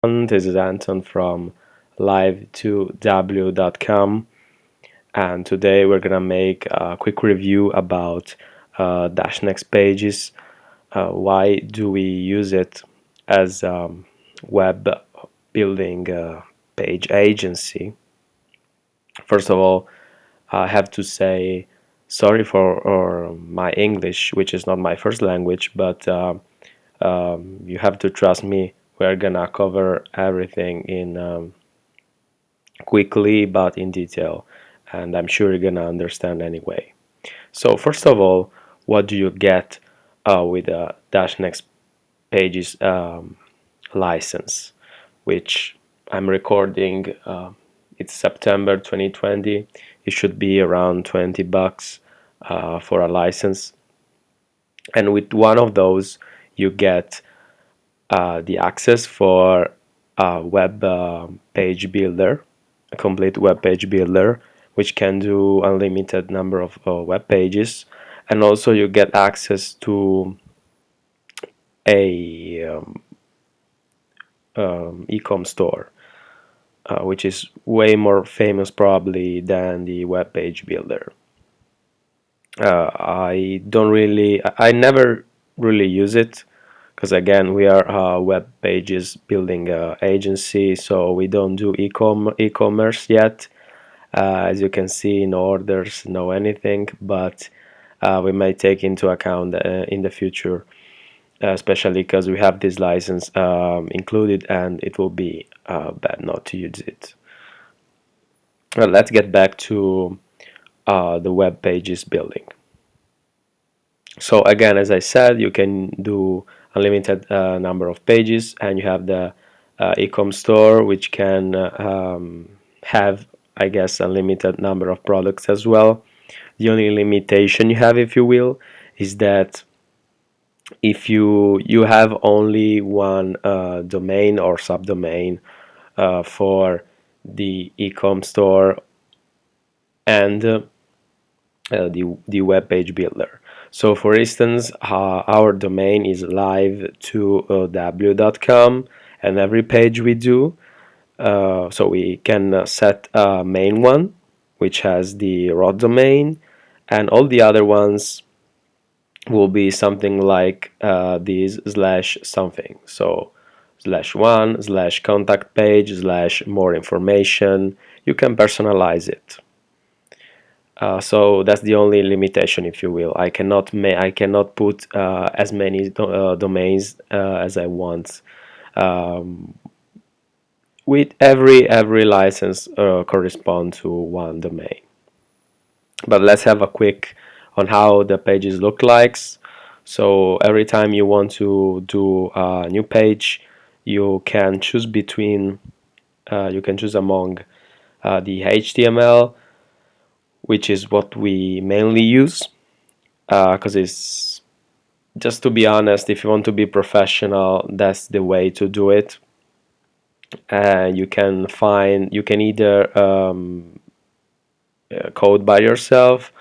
This is Anton from live2w.com, and today we're gonna make a quick review about Dashnex Pages. Why do we use it as web building page agency? First of all, I have to say sorry for my English, which is not my first language, but you have to trust me. We're gonna cover everything in quickly but in detail, and I'm sure you're gonna understand anyway. So first of all, what do you get with a Dashnex Pages license, which I'm recording? It's September 2020. It should be around 20 bucks for a license, and with one of those, you get the access for a web page builder, a complete web page builder, which can do unlimited number of web pages, and also you get access to a e-com store, which is way more famous probably than the web page builder. I never really use it because again we are a web pages building agency, so we don't do e-commerce yet. As you can see, no orders, no anything, but we may take into account in the future, especially because we have this license included, and it will be bad not to use it. Well, let's get back to the web pages building. So again, as I said, you can do unlimited number of pages, and you have the e-com store, which can have, I guess, a limited number of products as well. The only limitation you have, if you will, is that if you have only one domain or subdomain for the e-com store and the web page builder. So for instance, our domain is live2w.com, and every page we do, so we can set a main one which has the raw domain, and all the other ones will be something like these slash something. So /1 / contact page / more information. You can personalize it. So that's the only limitation, if you will. I cannot put as many domains as I want. With every license correspond to one domain. But let's have a quick on how the pages look like. So every time you want to do a new page, you can choose between you can choose among the HTML, which is what we mainly use, because it's, just to be honest, if you want to be professional, that's the way to do it. You can either code by yourself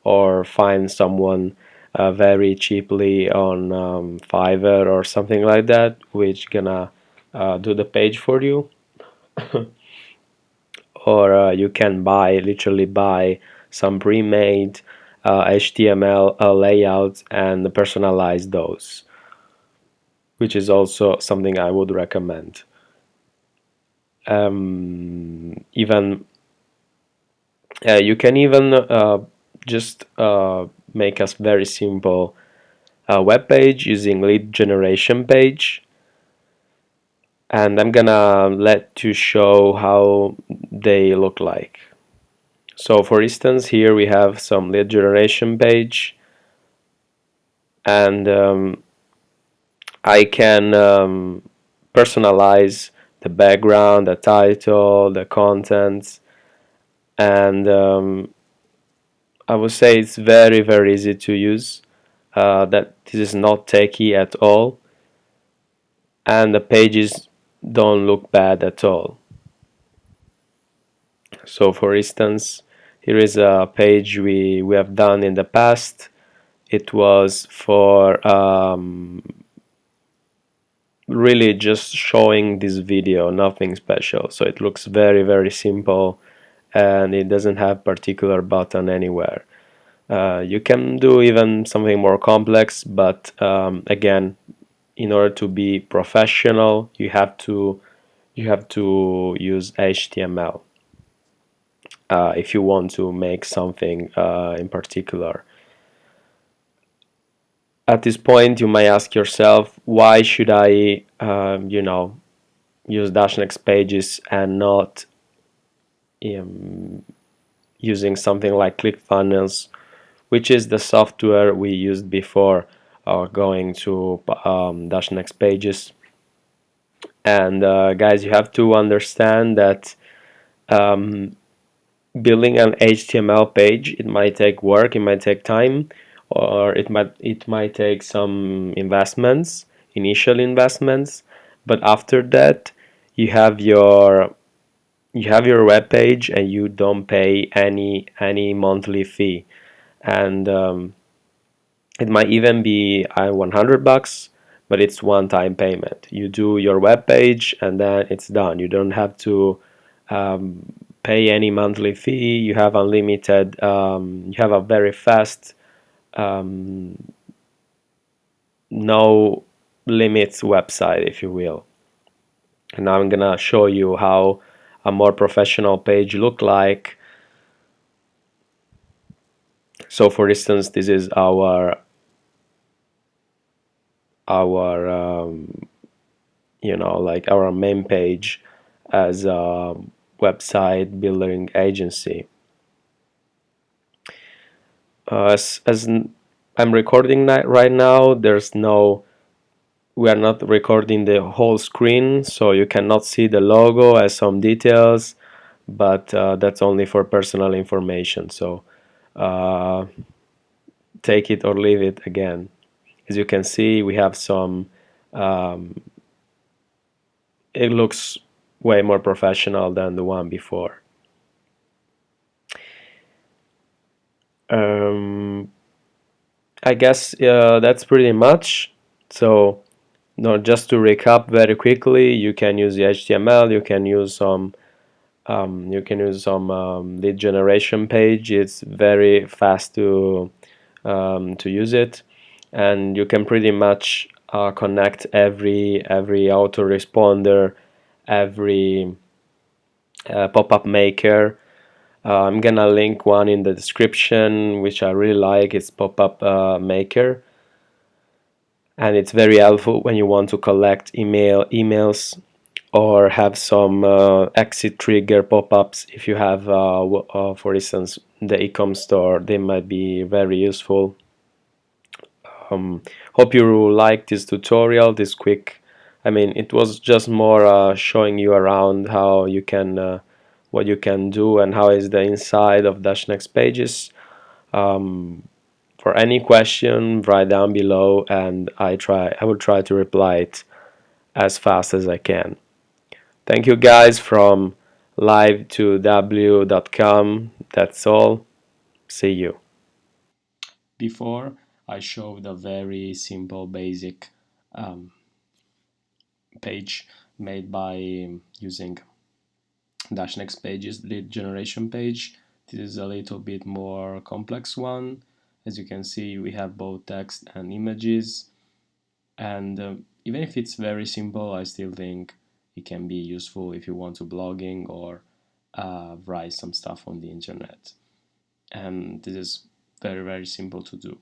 or find someone very cheaply on Fiverr or something like that, which gonna do the page for you. Or you can literally buy some pre-made HTML layouts and personalize those, which is also something I would recommend. Even you can even just make a very simple web page using lead generation page, and I'm gonna let you show how they look like. So for instance, here we have some lead generation page, and I can personalize the background, the title, the contents, and I would say it's very easy to use. That this is not techy at all, and the pages don't look bad at all. So for instance, here is a page we have done in the past. It was for really just showing this video, nothing special. So it looks very, very simple, and it doesn't have particular button anywhere. You can do even something more complex, but again, in order to be professional, you have to use HTML if you want to make something in particular. At this point, you may ask yourself, why should I, use Dashnex Pages and not um, using something like ClickFunnels, which is the software we used before going to Dashnex Pages. And guys, you have to understand that um, building an HTML page, it might take work, it might take time, or it might take some investments, initial investments, but after that you have your web page and you don't pay any monthly fee. And it might even be $100, but it's one-time payment. You do your web page and then it's done. You don't have to pay any monthly fee. You have unlimited. You have a very fast, no limits website, if you will. And now I'm gonna show you how a more professional page look like. So, for instance, this is our like our main page as a website building agency. As I'm recording right now, we are not recording the whole screen, so you cannot see the logo as some details, but that's only for personal information. So uh, take it or leave it again. As you can see, we have some. It looks way more professional than the one before. Um, I guess that's pretty much. So, no, just to recap very quickly, you can use the HTML, you can use some lead generation page. It's very fast to use it, and you can pretty much connect every autoresponder, every pop-up maker. I'm gonna link one in the description, which I really like. It's pop-up maker, and it's very helpful when you want to collect emails or have some exit trigger pop-ups. If you have, for instance, the e-com store, they might be very useful. Hope you like this tutorial, this quick. I mean, it was just more showing you around how you can, what you can do, and how is the inside of Dashnex Pages. For any question, write down below, and I will try to reply it as fast as I can. Thank you guys from live2w.com. That's all. See you. Before, I showed a very simple, basic page made by using Dashnex Pages lead generation page. This is a little bit more complex one. As you can see, we have both text and images, and even if it's very simple, I still think it can be useful if you want to blogging or write some stuff on the internet. And this is very, very simple to do.